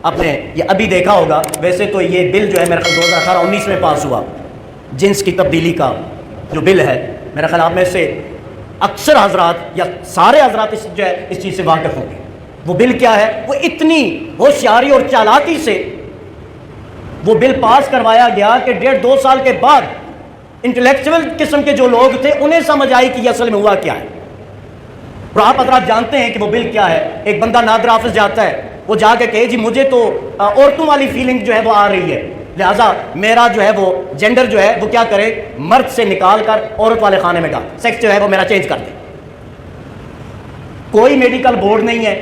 آپ نے یہ ابھی دیکھا ہوگا، ویسے تو یہ بل جو ہے میرا خیال 2018-19 میں پاس ہوا، جنس کی تبدیلی کا جو بل ہے، میرا خیال آپ میں سے اکثر حضرات یا سارے حضرات اس چیز سے واقف ہوں گے۔ وہ بل کیا ہے؟ وہ اتنی ہوشیاری اور چالاکی سے وہ بل پاس کروایا گیا کہ 1.5-2 سال کے بعد انٹلیکچوئل قسم کے جو لوگ تھے انہیں سمجھ آئی کہ یہ اصل میں ہوا کیا ہے۔ اور آپ حضرات جانتے ہیں کہ وہ بل کیا ہے۔ ایک بندہ نادر آفس جاتا ہے، وہ جا کے کہے جی مجھے تو عورتوں والی فیلنگ جو ہے وہ آ رہی ہے، لہٰذا میرا جو ہے وہ جینڈر جو ہے وہ کیا کرے، مرد سے نکال کر عورت والے خانے میں ڈال، سیکس جو ہے وہ میرا چینج کر دے۔ کوئی میڈیکل بورڈ نہیں ہے،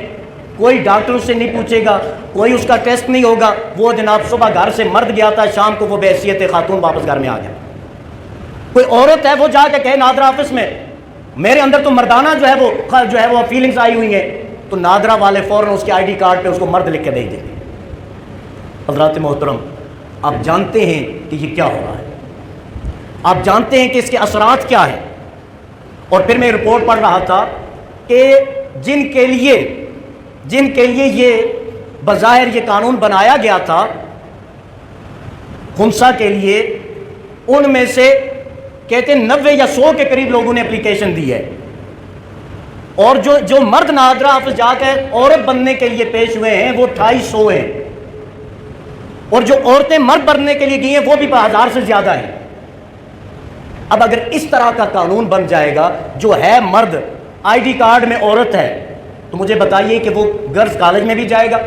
کوئی ڈاکٹر اس سے نہیں پوچھے گا، کوئی اس کا ٹیسٹ نہیں ہوگا۔ وہ جناب صبح گھر سے مرد گیا تھا، شام کو وہ بے حیثیت خاتون واپس گھر میں آ گیا۔ کوئی عورت ہے وہ جا کے کہے نادرا آفس میں میرے اندر تو مردانہ جو ہے وہ فیلنگز آئی ہوئی ہیں، تو نادرا والے فوراً اس کے آئی ڈی کارڈ پہ اس کو مرد لکھ کے دے دیں گے۔ حضرات محترم، آپ جانتے ہیں کہ یہ کیا ہو رہا ہے، آپ جانتے ہیں کہ اس کے اثرات کیا ہیں۔ اور پھر میں رپورٹ پڑھ رہا تھا کہ جن کے لیے یہ بظاہر یہ قانون بنایا گیا تھا خنثی کے لیے، ان میں سے کہتے ہیں 90 یا 100 کے قریب لوگوں نے اپلیکیشن دی ہے، اور جو مرد نادرا آفس جا کر عورت بننے کے لیے پیش ہوئے ہیں وہ 250 ہیں، اور جو عورتیں مرد بننے کے لیے گئی ہیں وہ بھی 1000 سے زیادہ ہیں۔ اب اگر اس طرح کا قانون بن جائے گا، جو ہے مرد آئی ڈی کارڈ میں عورت ہے، تو مجھے بتائیے کہ وہ گرلز کالج میں بھی جائے گا،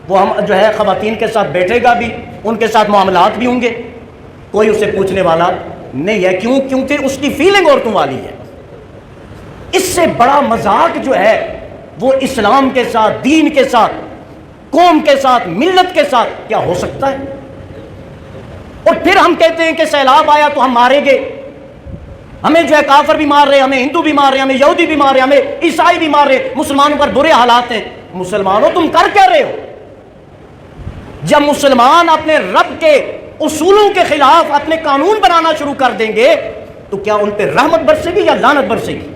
وہ ہم جو ہے خواتین کے ساتھ بیٹھے گا بھی، ان کے ساتھ معاملات بھی ہوں گے، کوئی اسے پوچھنے والا نہیں ہے۔ کیوں؟ کیونکہ اس کی فیلنگ عورتوں والی ہے۔ اس سے بڑا مذاق جو ہے وہ اسلام کے ساتھ، دین کے ساتھ، قوم کے ساتھ، ملت کے ساتھ کیا ہو سکتا ہے؟ اور پھر ہم کہتے ہیں کہ سیلاب آیا تو ہم ماریں گے، ہمیں جو ہے کافر بھی مار رہے، ہمیں ہندو بھی مار رہے، ہمیں یہودی بھی مار رہے، ہمیں عیسائی بھی مار رہے، مسلمانوں پر برے حالات ہیں۔ مسلمانوں تم کر کیا رہے ہو؟ جب مسلمان اپنے رب کے اصولوں کے خلاف اپنے قانون بنانا شروع کر دیں گے تو کیا ان پہ رحمت برسے گی یا لعنت برسے گی؟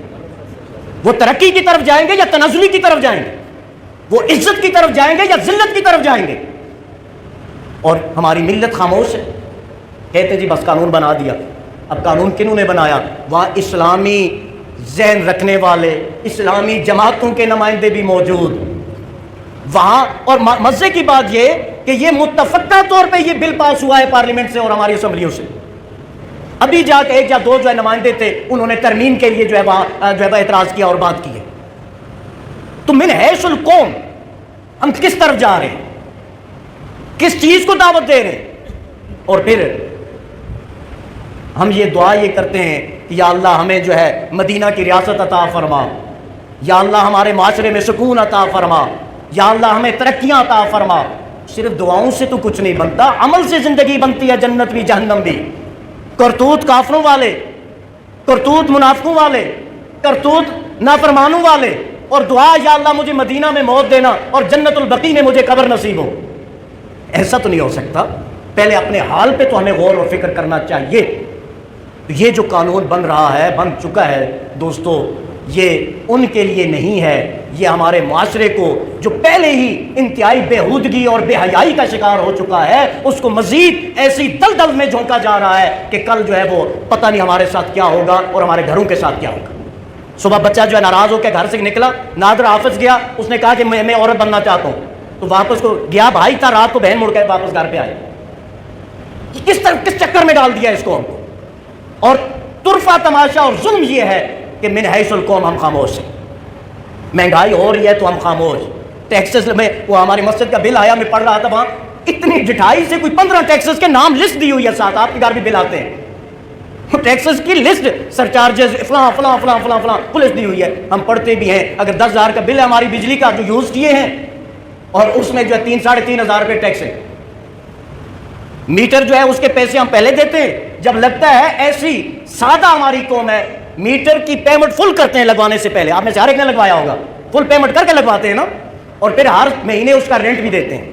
وہ ترقی کی طرف جائیں گے یا تنزلی کی طرف جائیں گے؟ وہ عزت کی طرف جائیں گے یا ذلت کی طرف جائیں گے؟ اور ہماری ملت خاموش ہے، کہتے جی بس قانون بنا دیا۔ اب قانون کنہوں نے بنایا؟ وہاں اسلامی ذہن رکھنے والے، اسلامی جماعتوں کے نمائندے بھی موجود وہاں۔ اور مزے کی بات یہ کہ یہ متفقہ طور پہ یہ بل پاس ہوا ہے پارلیمنٹ سے اور ہماری اسمبلیوں سے۔ ابھی جا کے 1 یا 2 جو ہے نمائندے تھے، انہوں نے ترمیم کے لیے جو ہے وہاں اعتراض کیا اور بات کی ہے۔ تو من حیث القوم ہم کس طرف جا رہے ہیں، کس چیز کو دعوت دے رہے ہیں؟ اور پھر ہم یہ دعا یہ کرتے ہیں کہ یا اللہ ہمیں جو ہے مدینہ کی ریاست عطا فرما، یا اللہ ہمارے معاشرے میں سکون عطا فرما، یا اللہ ہمیں ترقیاں عطا فرما۔ صرف دعاؤں سے تو کچھ نہیں بنتا، عمل سے زندگی بنتی ہے، جنت بھی جہنم بھی۔ کرتوت کافروں والے، کرتوت منافقوں والے، کرتوت نافرمانوں والے، اور دعا یا اللہ مجھے مدینہ میں موت دینا اور جنت البقیع میں مجھے قبر نصیب ہو۔ ایسا تو نہیں ہو سکتا۔ پہلے اپنے حال پہ تو ہمیں غور و فکر کرنا چاہیے۔ یہ جو قانون بن رہا ہے، بن چکا ہے دوستو، یہ ان کے لیے نہیں ہے، یہ ہمارے معاشرے کو جو پہلے ہی انتہائی بےہودگی اور بے حیائی کا شکار ہو چکا ہے، اس کو مزید ایسی دلدل میں جھونکا جا رہا ہے کہ کل جو ہے وہ پتہ نہیں ہمارے ساتھ کیا ہوگا اور ہمارے گھروں کے ساتھ کیا ہوگا۔ صبح بچہ جو ہے ناراض ہو کے گھر سے نکلا، نادر آفس گیا، اس نے کہا کہ میں عورت بننا چاہتا ہوں، تو واپس کو گیا، بھائی تھا، رات کو بہن مڑ کے واپس گھر پہ آئے۔ کس چکر میں ڈال دیا اس کو ہم کو؟ اور طرفہ تماشا اور ظلم یہ ہے کہ من حیث القوم ہم خاموش ہیں۔ مہنگائی ہو رہی ہے تو ہم خاموش۔ ٹیکسز میں وہ ہماری مسجد کا بل آیا، میں پڑھ رہا تھا وہاں اتنی جٹائی سے کوئی 15 ٹیکسز کے نام لسٹ دی ہوئی ہے، ساتھ آپ کے گھر بھی بل آتے ہیں، ٹیکسز کی لسٹ، سرچارجز، فلاں فلاں فلاں فلاں فلاں پولیس دی ہوئی ہے۔ ہم پڑھتے بھی ہیں، اگر 10,000 کا بل ہے ہماری بجلی کا جو یوز کیے ہیں، اور اس میں جو ہے 3-3,500 روپے ٹیکس ہے۔ میٹر جو ہے اس کے پیسے ہم پہلے دیتے ہیں، جب لگتا ہے ایسی سادہ ہماری قوم ہے، میٹر کی پیمنٹ فل کرتے ہیں لگوانے سے پہلے۔ آپ میں سے ہر ایک نے لگوایا ہوگا، فل پیمنٹ کر کے لگواتے ہیں نا، اور پھر ہر مہینے اس کا رینٹ بھی دیتے ہیں،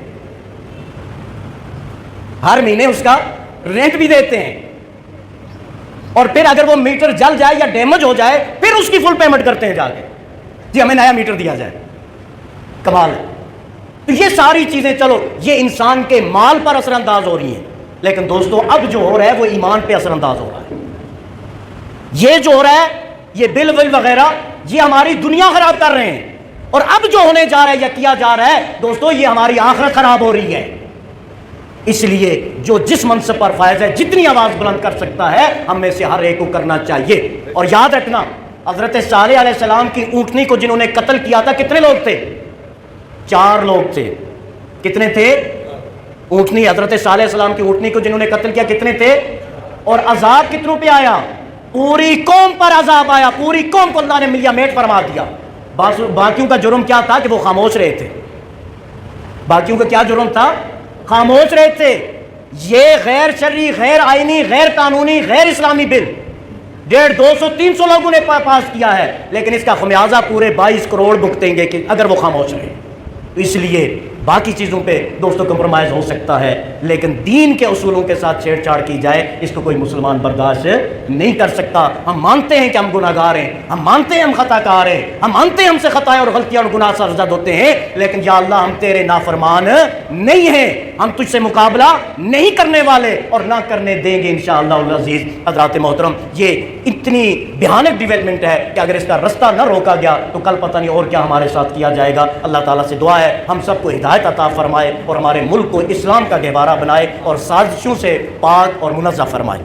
ہر مہینے اس کا رینٹ بھی دیتے ہیں، اور پھر اگر وہ میٹر جل جائے یا ڈیمیج ہو جائے پھر اس کی فل پیمنٹ کرتے ہیں جا کے، جی ہمیں نیا میٹر دیا جائے۔ کمال ہے۔ تو یہ ساری چیزیں چلو یہ انسان کے مال پر اثر انداز ہو رہی ہیں، لیکن دوستو اب جو ہو رہا ہے وہ ایمان پہ اثر انداز ہو رہا ہے۔ یہ جو ہو رہا ہے یہ بل ول وغیرہ یہ ہماری دنیا خراب کر رہے ہیں، اور اب جو ہونے جا رہا ہے یا کیا جا رہا ہے دوستو یہ ہماری آخرت خراب ہو رہی ہے۔ اس لیے جو جس منصب پر فائز ہے جتنی آواز بلند کر سکتا ہے ہم میں سے ہر ایک کو کرنا چاہیے۔ اور یاد رکھنا حضرت صالح علیہ السلام کی اونٹنی کو جنہوں نے قتل کیا تھا کتنے لوگ تھے؟ 4 لوگ تھے۔ کتنے تھے؟ اونٹنی حضرت صالح علیہ السلام کی اونٹنی کو جنہوں نے قتل کیا کتنے تھے؟ اور عذاب کتنوں پہ آیا؟ پوری قوم پر عذاب آیا، پوری قوم کو اللہ نے ملیہ میٹ فرما دیا۔ باقیوں کا جرم کیا تھا کہ وہ خاموش رہے تھے۔ باقیوں کا کیا جرم تھا؟ خاموش رہے تھے۔ یہ غیر شرعی، غیر آئینی، غیر قانونی، غیر اسلامی بل 150 200 300 لوگوں نے پاس کیا ہے، لیکن اس کا خمیازہ پورے 22 کروڑ بھگتیں گے کہ اگر وہ خاموش رہے۔ تو اس لیے باقی چیزوں پہ دوستوں کمپرومائز ہو سکتا ہے، لیکن دین کے اصولوں کے ساتھ چھیڑ چھاڑ کی جائے اس کو کوئی مسلمان برداشت نہیں کر سکتا۔ ہم مانتے ہیں کہ ہم گناہ گار ہیں، ہم مانتے ہیں ہم خطا کار ہیں، ہم مانتے ہیں ہم سے خطائیں اور غلطیاں اور گناہ سرزد ہوتے ہیں، لیکن یا اللہ ہم تیرے نافرمان نہیں ہیں، ہم تجھ سے مقابلہ نہیں کرنے والے اور نہ کرنے دیں گے انشاءاللہ العزیز۔ حضرات محترم یہ اتنی بھیانک ڈیولپمنٹ ہے کہ اگر اس کا رستہ نہ روکا گیا تو کل پتہ نہیں اور کیا ہمارے ساتھ کیا جائے گا۔ اللہ تعالیٰ سے دعا ہے ہم سب کو ہدایت عطا فرمائے اور ہمارے ملک کو اسلام کا گہوارہ بنائے اور سازشوں سے پاک اور منزہ فرمائے۔